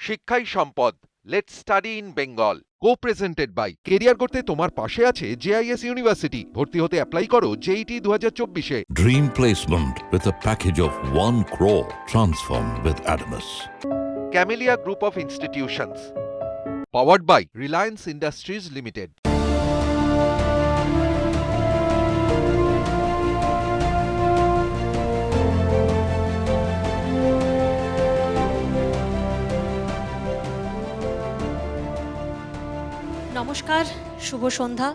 শিক্ষাই সম্পদ, let's study in Bengal. Co-presented by career করতে তোমার পাশে আছে জেআইএস ইউনিভার্সিটি। ভর্তি হতে অ্যাপ্লাই করো জেইটি 2024-এ। Dream placement with a package of 1 crore. Transform with Adamas. Camellia group of institutions, powered by Reliance Industries limited. নমস্কার, শুভ সন্ধ্যা।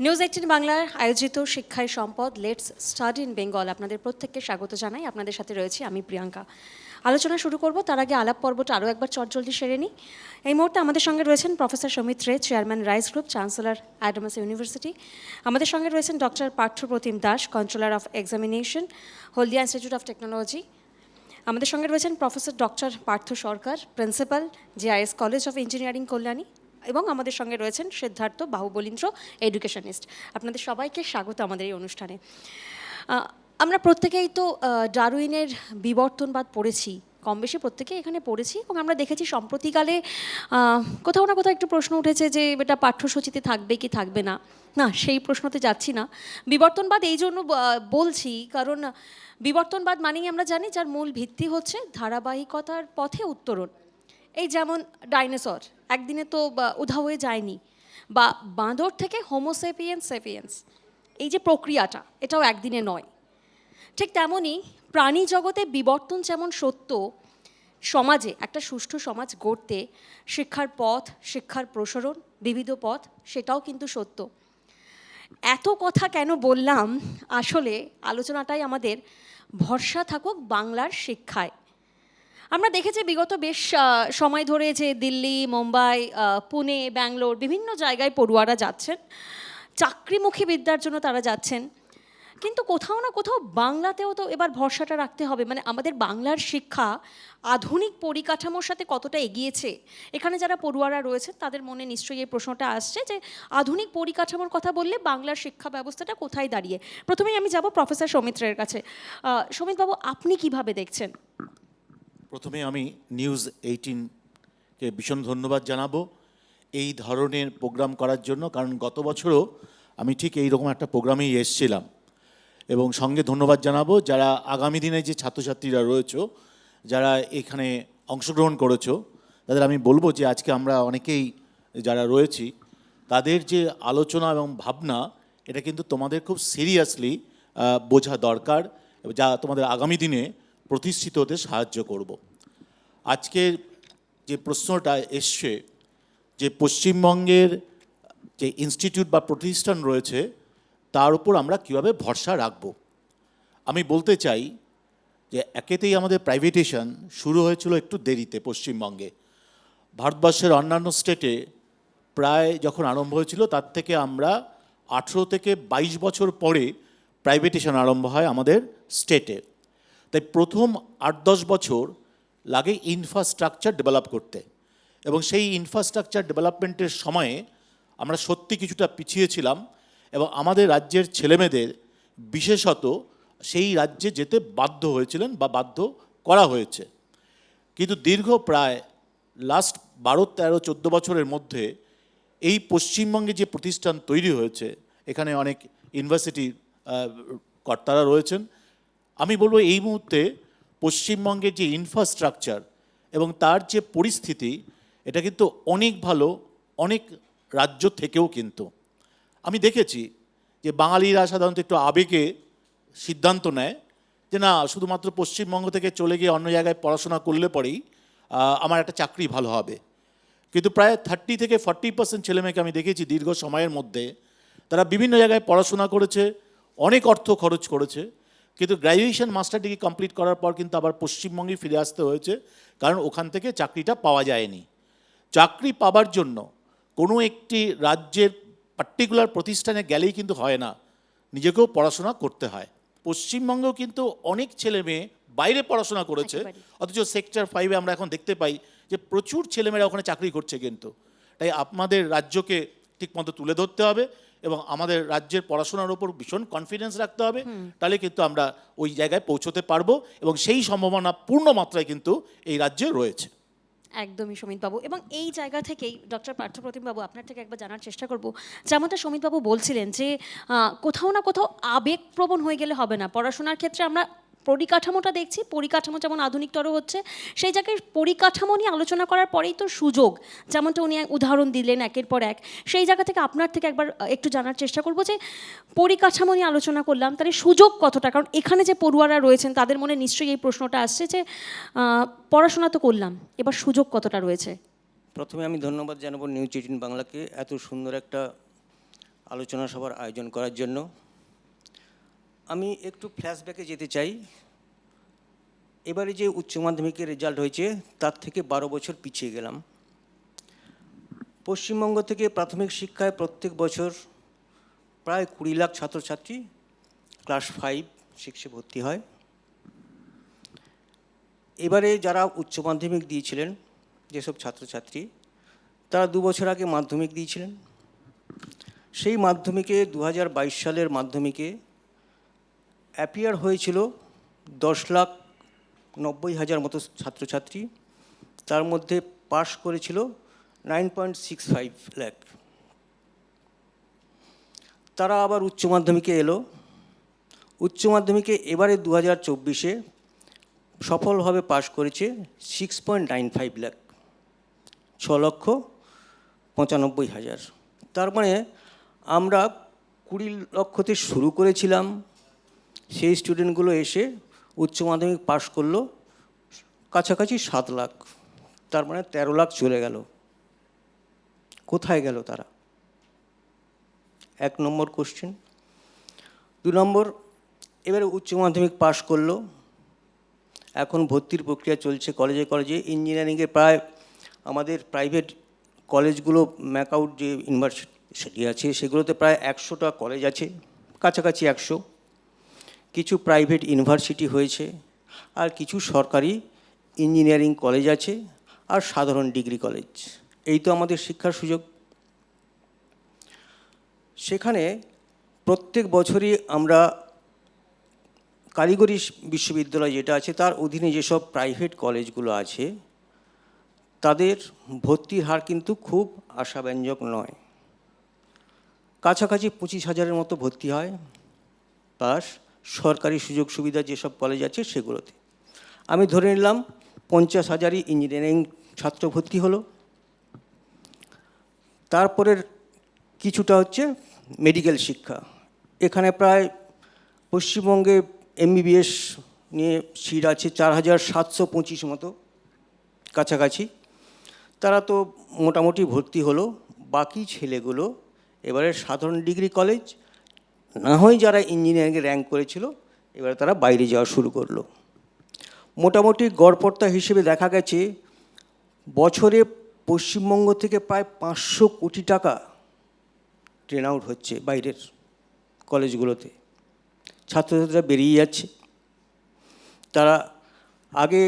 নিউজ 18 বাংলার আয়োজিত শিক্ষায় সম্পদ লেটস স্টাডি ইন বেঙ্গল আপনাদের প্রত্যেককে স্বাগত জানাই। আপনাদের সাথে রয়েছি আমি প্রিয়াঙ্কা। আলোচনা শুরু করব, তার আগে আলাপ পর্বটা আরও একবার চটজলদি সেরে নিই। এই মুহূর্তে আমাদের সঙ্গে রয়েছেন প্রফেসর সমিত রে, chairman rice group, chancellor Adamas university. আমাদের সঙ্গে রয়েছেন doctor Parthapratim Das, controller of examination, Haldia institute of technology. আমাদের সঙ্গে রয়েছেন professor doctor Partha Sarkar, principal, JIS college of engineering Kalyani. এবং আমাদের সঙ্গে রয়েছেন সিদ্ধার্থ বাহুবলীন্দ্র, এডুকেশনিস্ট। আপনাদের সবাইকে স্বাগত আমাদের এই অনুষ্ঠানে। আমরা প্রত্যেকেই তো ডারউইনের বিবর্তনবাদ পড়েছি, কম বেশি প্রত্যেকেই এখানে পড়েছি, এবং আমরা দেখেছি সম্প্রতিকালে কোথাও না কোথাও একটু প্রশ্ন উঠেছে যে এটা পাঠ্যসূচিতে থাকবে কি থাকবে না। না, সেই প্রশ্নতে যাচ্ছি না। বিবর্তনবাদ এই জন্য বলছি কারণ বিবর্তনবাদ মানেই আমরা জানি যার মূল ভিত্তি হচ্ছে ধারাবাহিকতার পথে উত্তরণ। এই যেমন ডাইনোসর একদিনে তো উধাও হয়ে যায়নি, বা বাঁদর থেকে হোমোসেপিয়েন্স সেপিয়েন্স, এই যে প্রক্রিয়াটা, এটাও একদিনে নয়। ঠিক তেমনই প্রাণী জগতে বিবর্তন যেমন সত্য, সমাজে একটা সুষ্ঠু সমাজ গড়তে শিক্ষার পথ, শিক্ষার প্রসারণ, বিবিধ পথ, সেটাও কিন্তু সত্য। এত কথা কেন বললাম? আসলে আলোচনাটাই আমাদের ভরসা থাকুক বাংলার শিক্ষায়। আমরা দেখেছি বিগত বেশ সময় ধরে যে দিল্লি, মুম্বাই, পুনে, ব্যাঙ্গালোর, বিভিন্ন জায়গায় পড়ুয়ারা যাচ্ছেন, চাকরিমুখী বিদ্যার জন্য তারা যাচ্ছেন। কিন্তু কোথাও না কোথাও বাংলাতেও তো এবার ভরসাটা রাখতে হবে। মানে আমাদের বাংলার শিক্ষা আধুনিক পরিকাঠামোর সাথে কতটা এগিয়েছে, এখানে যারা পড়ুয়ারা রয়েছেন তাদের মনে নিশ্চয়ই এই প্রশ্নটা আসছে যে আধুনিক পরিকাঠামোর কথা বললে বাংলার শিক্ষা ব্যবস্থাটা কোথায় দাঁড়িয়ে। প্রথমেই আমি যাব প্রফেসর সৌমিত্রের কাছে। সৌমিতবাবু, আপনি কিভাবে দেখছেন? প্রথমে আমি নিউজ 18কে ভীষণ ধন্যবাদ জানাবো এই ধরনের প্রোগ্রাম করার জন্য, কারণ গত বছরও আমি ঠিক এই রকম একটা প্রোগ্রামেই এসেছিলাম। এবং সঙ্গে ধন্যবাদ জানাবো যারা আগামী দিনে যে ছাত্রছাত্রীরা রয়েছো, যারা এখানে অংশগ্রহণ করেছো, তাদের আমি বলবো যে আজকে আমরা অনেকেই যারা রয়েছি তাদের যে আলোচনা এবং ভাবনা, এটা কিন্তু তোমাদের খুব সিরিয়াসলি বোঝা দরকার, যা তোমাদের আগামী দিনে প্রতিষ্ঠিত হতে সাহায্য করব। আজকের যে প্রশ্নটা এসছে যে পশ্চিমবঙ্গের যে ইনস্টিটিউট বা প্রতিষ্ঠান রয়েছে তার উপর আমরা কীভাবে ভরসা রাখব, আমি বলতে চাই যে একেতেই আমাদের প্রাইভেটেশন শুরু হয়েছিল একটু দেরিতে। পশ্চিমবঙ্গে, ভারতবর্ষের অন্যান্য স্টেটে প্রায় যখন আরম্ভ হয়েছিল তার থেকে আমরা 18 থেকে 22 বছর পরে প্রাইভেটেশন আরম্ভ হয় আমাদের স্টেটে। তাই প্রথম 8-10 বছর লাগে ইনফ্রাস্ট্রাকচার ডেভেলপ করতে, এবং সেই ইনফ্রাস্ট্রাকচার ডেভেলপমেন্টের সময়ে আমরা সত্যি কিছুটা পিছিয়ে ছিলাম, এবং আমাদের রাজ্যের ছেলেমেয়েদের বিশেষত সেই রাজ্যে যেতে বাধ্য হয়েছিলেন বা বাধ্য করা হয়েছে। কিন্তু দীর্ঘ প্রায় লাস্ট 12-13-14 বছরের মধ্যে এই পশ্চিমবঙ্গে যে প্রতিষ্ঠান তৈরি হয়েছে, এখানে অনেক ইউনিভার্সিটির কর্তারা রয়েছেন, আমি বলবো এই মুহূর্তে পশ্চিমবঙ্গের যে ইনফ্রাস্ট্রাকচার এবং তার যে পরিস্থিতি, এটা কিন্তু অনেক ভালো অনেক রাজ্য থেকেও। কিন্তু আমি দেখেছি যে বাঙালিরা সাধারণত একটু আবেগে সিদ্ধান্ত নেয় যে না, শুধুমাত্র পশ্চিমবঙ্গ থেকে চলে গিয়ে অন্য জায়গায় পড়াশোনা করলে পরেই আমার একটা চাকরি ভালো হবে। কিন্তু প্রায় 30 থেকে 40% ছেলেমেয়েকে আমি দেখেছি দীর্ঘ সময়ের মধ্যে তারা বিভিন্ন জায়গায় পড়াশোনা করেছে, অনেক অর্থ খরচ করেছে, কিন্তু গ্র্যাজুয়েশন মাস্টার ডিগ্রি কমপ্লিট করার পর কিন্তু আবার পশ্চিমবঙ্গে ফিরে আসতে হয়েছে, কারণ ওখান থেকে চাকরিটা পাওয়া যায়নি। চাকরি পাবার জন্য কোনো একটি রাজ্যের পার্টিকুলার প্রতিষ্ঠানে গেলেই কিন্তু হয় না, নিজেকেও পড়াশোনা করতে হয়। পশ্চিমবঙ্গেও কিন্তু অনেক ছেলে মেয়ে বাইরে পড়াশোনা করেছে, অথচ সেক্টর 5-এ আমরা এখন দেখতে পাই যে প্রচুর ছেলেমেয়েরা ওখানে চাকরি করছে। কিন্তু তাই আমাদের রাজ্যকে ঠিকমতো তুলে ধরতে হবে এবং আমাদের রাজ্যের পড়াশোনার উপর ভীষণ কনফিডেন্স রাখতে হবে, তাহলে কিন্তু আমরা ওই জায়গায় পৌঁছতে পারবো, এবং সেই সম্ভাবনা পূর্ণ মাত্রায় কিন্তু এই রাজ্যে রয়েছে। একদমই সমিতবাবু, এবং এই জায়গা থেকেই ডক্টর পার্থপ্রতিমবাবু আপনার থেকে একবার জানার চেষ্টা করব, যেমনটা সমিতবাবু বলছিলেন যে কোথাও না কোথাও আবেগপ্রবণ হয়ে গেলে হবে না। পড়াশোনার ক্ষেত্রে আমরা পরিকাঠামোটা দেখছি, পরিকাঠামো যেমন আধুনিকতর হচ্ছে, সেই জায়গায় পরিকাঠামো নিয়ে আলোচনা করার পরেই তো সুযোগ, যেমনটা উনি উদাহরণ দিলেন একের পর এক। সেই জায়গা থেকে আপনার থেকে একবার একটু জানার চেষ্টা করব যে পরিকাঠামো নিয়ে আলোচনা করলাম, তাহলে সুযোগ কতটা? কারণ এখানে যে পড়ুয়ারা রয়েছেন তাদের মনে নিশ্চয়ই এই প্রশ্নটা আসছে যে পড়াশোনা তো করলাম, এবার সুযোগ কতটা রয়েছে? প্রথমে আমি ধন্যবাদ জানাবো নিউজ 18 বাংলাকে এত সুন্দর একটা আলোচনা সভার আয়োজন করার জন্য। আমি একটু ফ্ল্যাশব্যাকে যেতে চাই। এবারে যে উচ্চ মাধ্যমিকের রেজাল্ট হয়েছে তার থেকে 12 বছর পিছিয়ে গেলাম। পশ্চিমবঙ্গ থেকে প্রাথমিক শিক্ষায় প্রত্যেক বছর প্রায় 20 লাখ ছাত্রছাত্রী ক্লাস 5-6-এ ভর্তি হয়। এবারে যারা উচ্চ মাধ্যমিক দিয়েছিলেন, যেসব ছাত্রছাত্রী, তারা 2 বছর আগে মাধ্যমিক দিয়েছিলেন। সেই মাধ্যমিকে 2022 সালের মাধ্যমিকে অ্যাপিয়ার হয়েছিল 10,90,000 মতো ছাত্রছাত্রী, তার মধ্যে পাশ করেছিল 9.65 লাখ। তারা আবার উচ্চ মাধ্যমিকে এলো। উচ্চ মাধ্যমিকে এবারে 2024-এ সফলভাবে পাশ করেছে 6.95 লাখ, 6,95,000। তার মানে আমরা 20 লক্ষতে শুরু করেছিলাম, সেই স্টুডেন্টগুলো এসে উচ্চ মাধ্যমিক পাশ করলো কাছাকাছি 7 লাখ। তার মানে 13 লাখ চলে গেল। কোথায় গেল তারা? 1 নম্বর কোশ্চেন। 2 নম্বর, এবারে উচ্চ মাধ্যমিক পাশ করলো, এখন ভর্তির প্রক্রিয়া চলছে কলেজে কলেজে। ইঞ্জিনিয়ারিংয়ে প্রায় আমাদের প্রাইভেট কলেজগুলো, ম্যাকআউট যে ইউনিভার্সিটি আছে সেগুলোতে প্রায় 100টা কলেজ আছে, কাছাকাছি 100। কিছু প্রাইভেট ইউনিভার্সিটি হয়েছে, আর কিছু সরকারি ইঞ্জিনিয়ারিং কলেজ আছে, আর সাধারণ ডিগ্রি কলেজ। এই তো আমাদের শিক্ষার সুযোগ। সেখানে প্রত্যেক বছরই আমরা কারিগরি বিশ্ববিদ্যালয় যেটা আছে তার অধীনে যেসব প্রাইভেট কলেজগুলো আছে তাদের ভর্তির হার কিন্তু খুব আশাব্যঞ্জক নয়। কাছাকাছি 25,000-এর মতো ভর্তি হয়, প্লাস সরকারি সুযোগ সুবিধা যেসব কলেজ আছে সেগুলোতে। আমি ধরে নিলাম 50,000-ই ইঞ্জিনিয়ারিং ছাত্র ভর্তি হলো। তারপরের কিছুটা হচ্ছে মেডিকেল শিক্ষা। এখানে প্রায় পশ্চিমবঙ্গে MBBS নিয়ে সিট আছে 4,725 মতো কাছাকাছি। তারা তো মোটামুটি ভর্তি হলো। বাকি ছেলেগুলো এবারে সাধারণ ডিগ্রি কলেজ, না হয় যারা ইঞ্জিনিয়ারিংয়ে র্যাঙ্ক করেছিল এবারে তারা বাইরে যাওয়া শুরু করলো। মোটামুটি গড়পড়তা হিসেবে দেখা গেছে বছরে পশ্চিমবঙ্গ থেকে প্রায় 500 কোটি টাকা ট্রেন আউট হচ্ছে বাইরের কলেজগুলোতে। ছাত্রছাত্রীরা বেরিয়ে যাচ্ছে। তারা আগে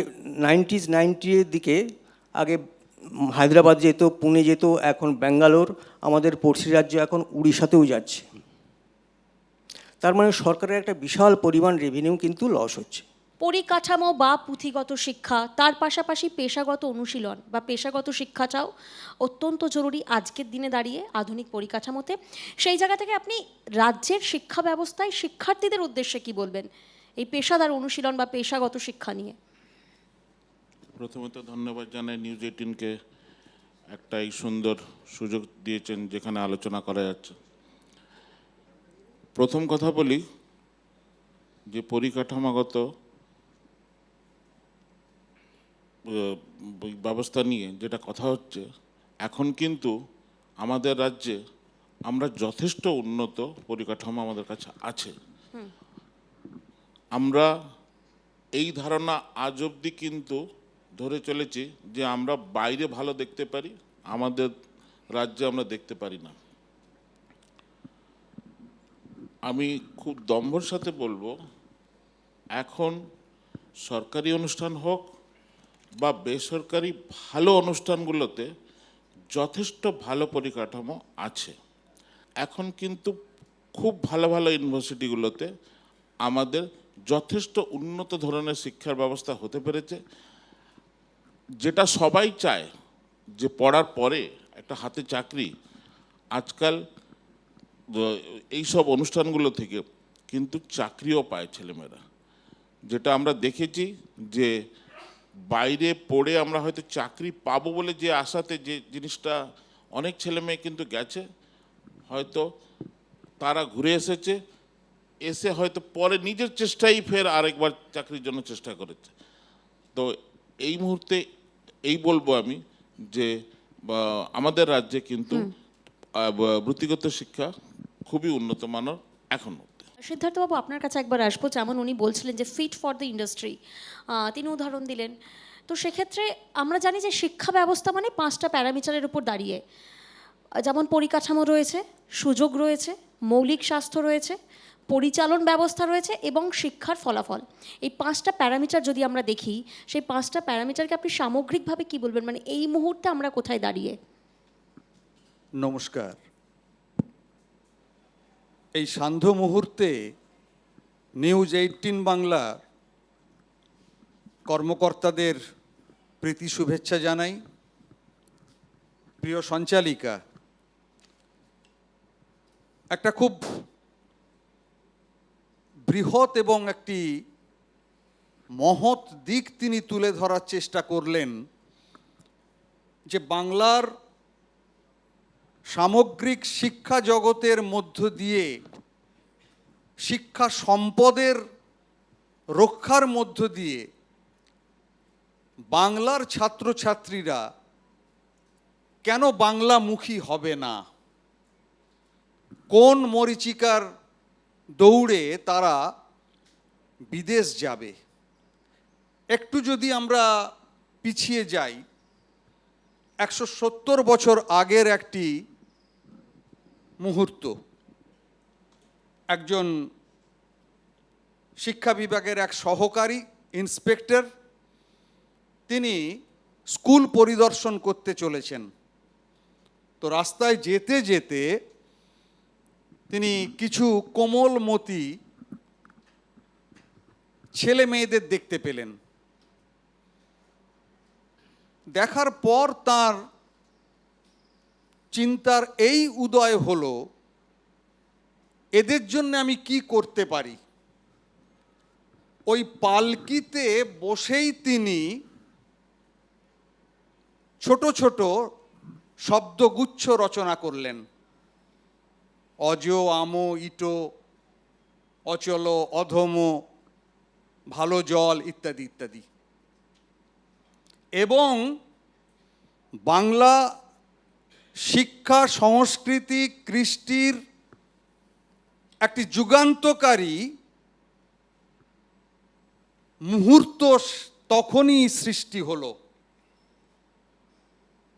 90-এর দিকে আগে হায়দ্রাবাদ যেত, পুনে যেত, এখন ব্যাঙ্গালোর, আমাদের পড়শি রাজ্য এখন উড়িষ্যাতেও যাচ্ছে। তার মানে সরকারের একটা বিশাল পরিমাণ রেভিনিউ কিন্তু লস হচ্ছে। পরিকাঠামো বা পুঁথিগত শিক্ষা, তার পাশাপাশি পেশাগত অনুশীলন বা পেশাগত শিক্ষাটাও অত্যন্ত জরুরি আজকের দিনে দাঁড়িয়ে আধুনিক পরিকাঠামোতে। সেই জায়গা থেকে আপনি রাজ্যের শিক্ষা ব্যবস্থায় শিক্ষার্থীদের উদ্দেশ্যে কি বলবেন এই পেশাদার অনুশীলন বা পেশাগত শিক্ষা নিয়ে? প্রথমত ধন্যবাদ জানাই নিউজ 18-কে, একটা এই সুন্দর সুযোগ দিয়েছেন যেখানে আলোচনা করা যাচ্ছে। প্রথম কথা বলি যে পরিকাঠামোগত ব্যবস্থা নিয়ে যেটা কথা হচ্ছে, এখন কিন্তু আমাদের রাজ্যে আমরা যথেষ্ট উন্নত পরিকাঠামো আমাদের কাছে আছে। আমরা এই ধারণা আজ অবধি কিন্তু ধরে চলেছি যে আমরা বাইরে ভালো দেখতে পারি, আমাদের রাজ্যে আমরা দেখতে পারি না। আমি খুব দম্ভর সাথে বলবো, এখন সরকারি অনুষ্ঠান হোক বা বেসরকারি ভালো অনুষ্ঠানগুলোতে যথেষ্ট ভালো পরিকাঠামো আছে। এখন কিন্তু খুব ভালো ভালো ইউনিভার্সিটিগুলোতে আমাদের যথেষ্ট উন্নত ধরনের শিক্ষার ব্যবস্থা হতে পেরেছে। যেটা সবাই চায় যে পড়ার পরে একটা হাতে চাকরি, আজকাল এইসব অনুষ্ঠানগুলো থেকে কিন্তু চাকরিও পায় ছেলেমেয়েরা। যেটা আমরা দেখেছি যে বাইরে পড়ে আমরা হয়তো চাকরি পাবো বলে যে আশাতে যে জিনিসটা অনেক ছেলে মেয়ে কিন্তু গেছে, হয়তো তারা ঘুরে এসেছে, এসে হয়তো পরে নিজের চেষ্টাই ফের আরেকবার চাকরির জন্য চেষ্টা করেছে। তো এই মুহূর্তে এই বলবো আমি যে আমাদের রাজ্যে কিন্তু বৃত্তিগত শিক্ষা খুবই উন্নত মানের এখনো। সিদ্ধার্থবাবু, আপনার কাছে একবার আসবো। যেমন উনি বলছিলেন যে ফিট ফর দ্য ইন্ডাস্ট্রি, তিনি উদাহরণ দিলেন। তো সেক্ষেত্রে আমরা জানি যে শিক্ষা ব্যবস্থা মানে 5টা প্যারামিটারের উপর দাঁড়িয়ে, যেমন পরিকাঠামো রয়েছে, সুযোগ রয়েছে, মৌলিক স্বাস্থ্য রয়েছে, পরিচালন ব্যবস্থা রয়েছে এবং শিক্ষার ফলাফল। এই 5টা প্যারামিটার যদি আমরা দেখি, সেই 5টা প্যারামিটারকে আপনি সামগ্রিকভাবে কি বলবেন, মানে এই মুহূর্তে আমরা কোথায় দাঁড়িয়ে? নমস্কার। এই সান্ধ্য মুহূর্তে নিউজ 18 বাংলার কর্মকর্তাদের প্রীতি শুভেচ্ছা জানাই। প্রিয় সঞ্চালিকা, একটা খুব বৃহৎ এবং একটি মহৎ দিক তিনি তুলে ধরার চেষ্টা করলেন, যে বাংলার সামগ্রিক শিক্ষা জগতের মধ্য দিয়ে শিক্ষা সম্পদের রক্ষার মধ্য দিয়ে বাংলার ছাত্রছাত্রীরা কেন বাংলামুখী হবে না, কোন মরীচিকার দৌড়ে তারা বিদেশ যাবে। একটু যদি আমরা পিছিয়ে যাই, 170 বছর আগের একটি মুহূর্ত। একজন শিক্ষা বিভাগের এক সহকারী ইন্সপেক্টর, তিনি স্কুল পরিদর্শন করতে চলেছেন। তো রাস্তায় যেতে যেতে তিনি কিছু কোমলমতি ছেলে মেয়েদের দেখতে পেলেন। দেখার পর তার চিন্তার এই উদয় হলো, এদের জন্য আমি কি করতে পারি। ওই পালকিতে বসেই তিনি ছোট ছোট শব্দগুচ্ছ রচনা করলেন। অজ, আমো, ইটো, অচল, অধম, ভালো জল ইত্যাদি ইত্যাদি। এবং বাংলা শিক্ষা, সংস্কৃতি, কৃষ্টির একটি যুগান্তকারী মুহূর্ত তখনই সৃষ্টি হলো।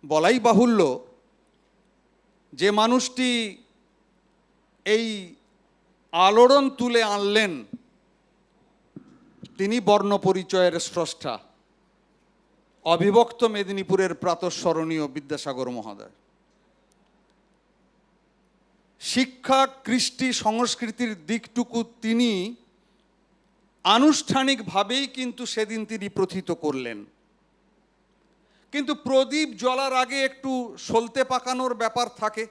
বলাই বাহুল্য, যে মানুষটি এই আলোড়ন তুলে আনলেন তিনি বর্ণপরিচয়ের স্রষ্টা, অবিভক্ত মেদিনীপুরের প্রাতঃস্মরণীয় বিদ্যাসাগর মহোদয়। শিক্ষা, কৃষ্টি, সংস্কৃতির দিকটুকু তিনি আনুষ্ঠানিকভাবেই কিন্তু সেদিন তিনি প্রথিত করলেন। কিন্তু প্রদীপ জ্বলার আগে একটু সলতে পাকানোর ব্যাপার থাকে।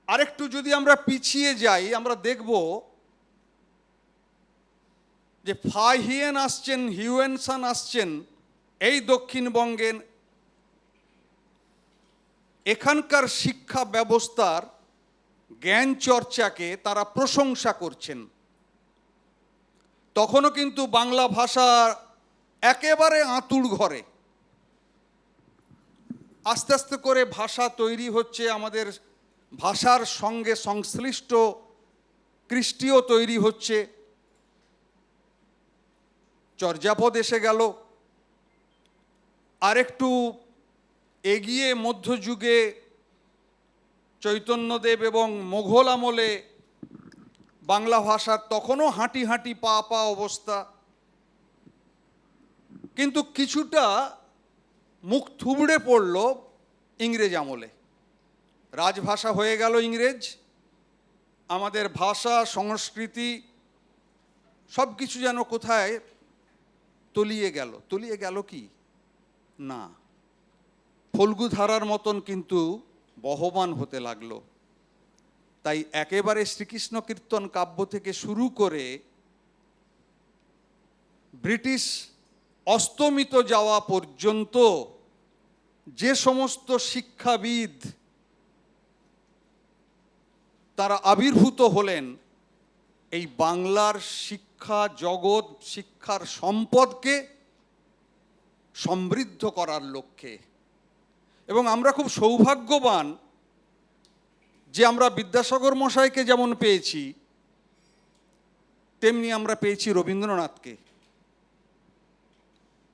আরেকটু যদি আমরা পিছিয়ে যাই, আমরা দেখব যে ফাহিয়েন আসছেন, হিউয়েনসান আসছেন এই দক্ষিণবঙ্গের। এখানকার শিক্ষা ব্যবস্থার জ্ঞান চর্চাকে তারা প্রশংসা করছেন। তখনও কিন্তু বাংলা ভাষা একেবারে আঁতুড় ঘরে। আস্তে আস্তে করে ভাষা তৈরি হচ্ছে, আমাদের ভাষার সঙ্গে সংশ্লিষ্ট কৃষ্টিও তৈরি হচ্ছে। চর্যাপদ এসে গেল। আরেকটু এগিয়ে মধ্যযুগে চৈতন্যদেব এবং মোঘল আমলে বাংলা ভাষার তখনও হাঁটি হাঁটি পা পা অবস্থা। কিন্তু কিছুটা মুখ থুবড়ে পড়ল ইংরেজ আমলে। রাজভাষা হয়ে গেল ইংরেজ। আমাদের ভাষা, সংস্কৃতি সব কিছু যেন কোথায় তলিয়ে গেল কি না, ফল্গু ধারার মতন কিন্তু বহমান হতে লাগলো। তাই একেবারে শ্রীকৃষ্ণ কীর্তন কাব্য থেকে শুরু করে ব্রিটিশ অস্তমিত যাওয়া পর্যন্ত যে সমস্ত শিক্ষাবিদ তারা আবির্ভূত হলেন এই বাংলার শিক্ষা জগৎ, শিক্ষার সম্পদকে সমৃদ্ধ করার লক্ষ্যে। এবং আমরা খুব সৌভাগ্যবান যে আমরা বিদ্যাসাগর মশাইকে যেমন পেয়েছি, তেমনি আমরা পেয়েছি রবীন্দ্রনাথকে,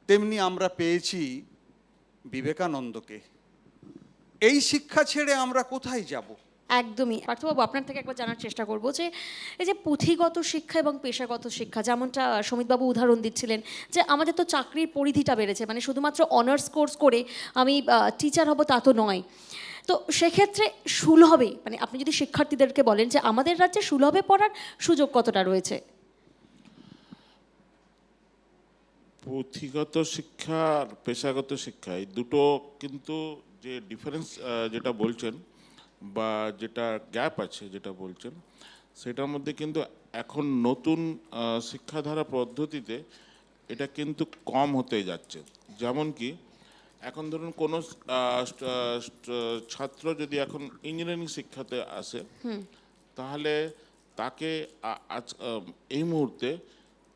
তেমনি আমরা পেয়েছি বিবেকানন্দকে। এই শিক্ষা ছেড়ে আমরা কোথায় যাব? একদমই। পার্থবাবু, আপনার থেকে একবার জানার চেষ্টা করবো যে এই যে পুঁথিগত শিক্ষা এবং পেশাগত শিক্ষা, যেমনটা সমিতবাবু উদাহরণ দিচ্ছিলেন যে আমাদের তো চাকরির পরিধিটা বেড়েছে, মানে শুধুমাত্র অনার্স কোর্স করে আমি টিচার হব তা তো নয়। তো সেক্ষেত্রে সুলভে, মানে আপনি যদি শিক্ষার্থীদেরকে বলেন যে আমাদের রাজ্যে সুলভে পড়ার সুযোগ কতটা রয়েছে? পুঁথিগত শিক্ষা আর পেশাগত শিক্ষা এই দুটো কিন্তু যে ডিফারেন্স যেটা বলছেন বা যেটা গ্যাপ আছে যেটা বলছেন, সেটার মধ্যে কিন্তু এখন নতুন শিক্ষাধারা পদ্ধতিতে এটা কিন্তু কম হতে যাচ্ছে। যেমন কি এখন ধরুন কোনো ছাত্র যদি এখন ইঞ্জিনিয়ারিং শিক্ষাতে আসে, তাহলে তাকে আজ এই মুহূর্তে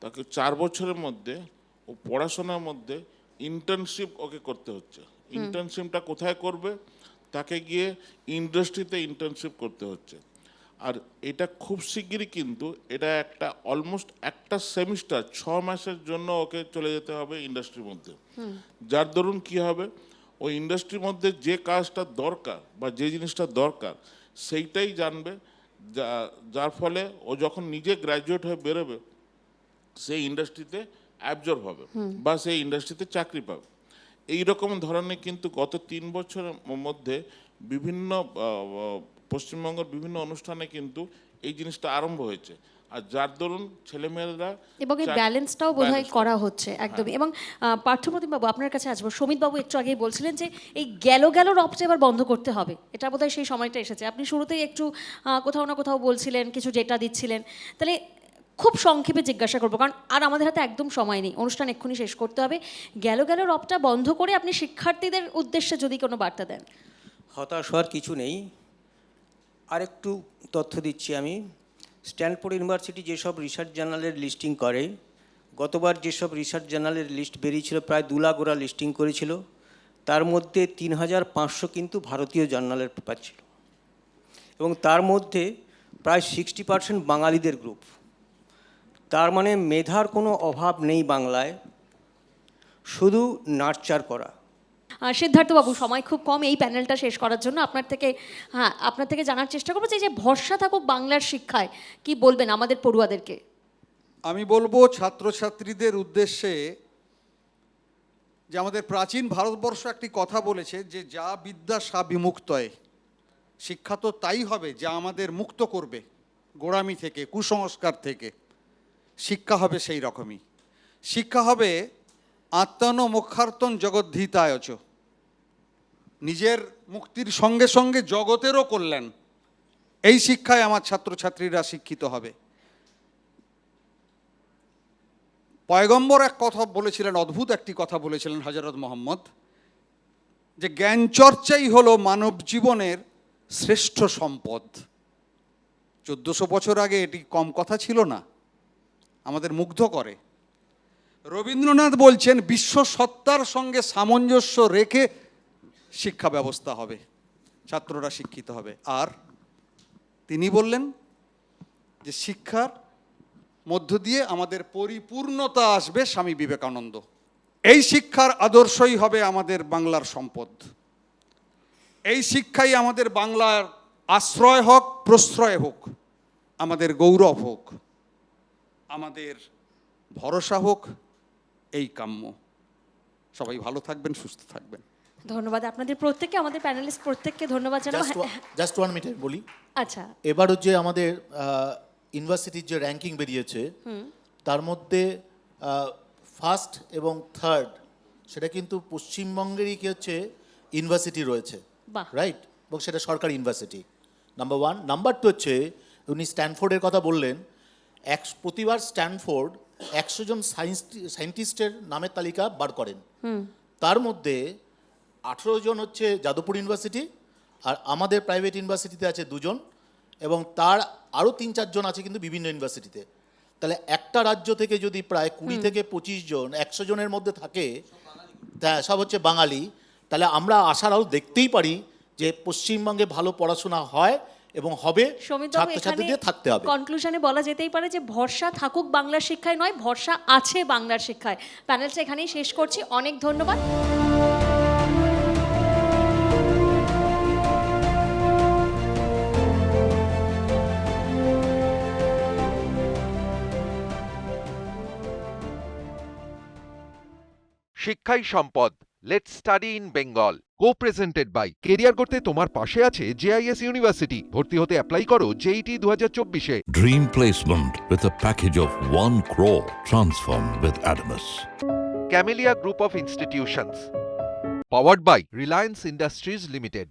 তাকে 4 বছরের মধ্যে ও পড়াশোনার মধ্যে ইন্টার্নশিপ ওকে করতে হচ্ছে। ইন্টার্নশিপটা কোথায় করবে? তাকে গিয়ে ইন্ডাস্ট্রিতে ইন্টার্নশিপ করতে হচ্ছে। আর এটা খুব শিগগিরই কিন্তু এটা একটা অলমোস্ট একটা সেমিস্টার 6 মাসের জন্য ওকে চলে যেতে হবে ইন্ডাস্ট্রির মধ্যে। যার দরুন কি হবে, ওই ইন্ডাস্ট্রির মধ্যে যে কাজটা দরকার বা যে জিনিসটা দরকার সেইটাই জানবে, যার ফলে ও যখন নিজে গ্র্যাজুয়েট হয়ে বেরোবে সেই ইন্ডাস্ট্রিতে অ্যাবজর্ব হবে বা সেই ইন্ডাস্ট্রিতে চাকরি পাবে। এই রকম ধরনের কিন্তু গত 3 বছরের মধ্যে বিভিন্ন পশ্চিমবঙ্গের বিভিন্ন অনুষ্ঠানে কিন্তু এই জিনিসটা আরম্ভ হয়েছে। আর যার দরুন ছেলেমেয়েরা এবং এই ব্যালেন্সটাও বোধহয় করা হচ্ছে একদমই। এবং পার্থপ্রতিম বাবু, আপনার কাছে আসবো। সমিতবাবু একটু আগেই বলছিলেন যে এই গেল রবটা এবার বন্ধ করতে হবে, এটা বোধহয় সেই সময়টা এসেছে। আপনি শুরুতেই একটু কোথাও না কোথাও বলছিলেন, কিছু ডেটা দিচ্ছিলেন। তাহলে খুব সংক্ষেপে জিজ্ঞাসা করবো, কারণ আর আমাদের হাতে একদম সময় নেই, অনুষ্ঠান এক্ষুনি শেষ করতে হবে। গেল রবটা বন্ধ করে আপনি শিক্ষার্থীদের উদ্দেশ্যে যদি কোনো বার্তা দেন। হতাশ হওয়ার কিছু নেই। আরেকটু তথ্য দিচ্ছি আমি। স্ট্যানফোর্ড ইউনিভার্সিটি যেসব রিসার্চ জার্নালের লিস্টিং করে, গতবার যেসব রিসার্চ জার্নালের লিস্ট বেরিয়েছিল প্রায় 2 লাখ ওরা লিস্টিং করেছিল, তার মধ্যে 3500 কিন্তু ভারতীয় জার্নালের পেপার ছিল। এবং তার মধ্যে প্রায় 60% বাঙালিদের গ্রুপ। তার মানে মেধার কোনো অভাব নেই বাংলায়, শুধু নার্চার করা। সিদ্ধার্থবাবু, সময় খুব কম এই প্যানেলটা শেষ করার জন্য। আপনার থেকে জানার চেষ্টা করবো যে এই যে ভরসা থাকুক বাংলার শিক্ষায়, কি বলবেন আমাদের পড়ুয়াদেরকে? আমি বলবো ছাত্রছাত্রীদের উদ্দেশ্যে যে আমাদের প্রাচীন ভারতবর্ষ একটি কথা বলেছে যে যা বিদ্যা সা বিমুক্তয়। শিক্ষা তো তাই হবে যা আমাদের মুক্ত করবে গোড়ামি থেকে, কুসংস্কার থেকে। শিক্ষা হবে সেই রকমই। শিক্ষা হবে আত্মন মোক্ষার্তন জগদ্ধিতায়চ, নিজের মুক্তির সঙ্গে সঙ্গে জগতেরও কল্যাণ। এই শিক্ষায় আমার ছাত্রছাত্রীরা শিক্ষিত হবে। পয়গম্বর এক কথা বলেছিলেন, অদ্ভুত একটি কথা বলেছিলেন হযরত মুহাম্মদ, যে জ্ঞান চর্চাই হলো মানব জীবনের শ্রেষ্ঠ সম্পদ। 1400 বছর আগে এটি কম কথা ছিল না, আমাদের মুগ্ধ করে। রবীন্দ্রনাথ বলছেন বিশ্ব সত্তার সঙ্গে সামঞ্জস্য রেখে শিক্ষা ব্যবস্থা হবে, ছাত্ররা শিক্ষিত হবে। আর তিনি বললেন যে শিক্ষার মধ্য দিয়ে আমাদের পরিপূর্ণতা আসবে, স্বামী বিবেকানন্দ। এই শিক্ষার আদর্শই হবে আমাদের বাংলার সম্পদ। এই শিক্ষাই আমাদের বাংলার আশ্রয় হোক, প্রশ্রয় হোক, আমাদের গৌরব হোক, আমাদের ভরসা হোক, এই কাম্য। সবাই ভালো থাকবেন, সুস্থ থাকবেন। ধন্যবাদ আপনাদের প্রত্যেককে, আমাদের প্যানেলিস্ট প্রত্যেককে ধন্যবাদ জানাবো। জাস্ট 1 মিনিট বলি। আচ্ছা, এবারও যে আমাদের ইউনিভার্সিটির যে র্যাঙ্কিং বেরিয়েছে তার মধ্যে ফার্স্ট এবং থার্ড সেটা কিন্তু পশ্চিমবঙ্গেরই কি হচ্ছে ইউনিভার্সিটি রয়েছে, বাহ। রাইট, এবং সেটা সরকারি university, number one. Number two হচ্ছে উনি স্ট্যানফোর্ডের কথা বললেন, প্রতিবার স্ট্যানফোর্ড 100 জন সায়েন্টিস্টের নামের তালিকা বার করেন, তার মধ্যে 18 জন হচ্ছে যাদবপুর ইউনিভার্সিটি, আর আমাদের প্রাইভেট ইউনিভার্সিটিতে আছে 2 জন, এবং তার আরও 3-4 জন আছে কিন্তু বিভিন্ন ইউনিভার্সিটিতে। তাহলে একটা রাজ্য থেকে যদি প্রায় 20 থেকে 25 জন 100 জনের মধ্যে থাকে, সব হচ্ছে বাঙালি, তাহলে আমরা আশার আলো দেখতেই পারি যে পশ্চিমবঙ্গে ভালো পড়াশোনা হয় এবং হবে, ছাত্রছাত্রীদের থাকতে হবে। কনক্লুশনে বলা যেতেই পারে যে ভরসা থাকুক বাংলার শিক্ষায় নয়, ভরসা আছে বাংলার শিক্ষায়। প্যানেলটা এখানেই শেষ করছি, অনেক ধন্যবাদ। শিক্ষাই সম্পদ, let's study in Bengal, co-presented by career করতে তোমার পাশে আছে জেআইএস ইউনিভার্সিটি। ভর্তি হতে অ্যাপ্লাই করো জেইটি 2024-এ। Dream placement with a package of 1 crore. Transform with Adamas. Camellia group of institutions, powered by Reliance Industries limited.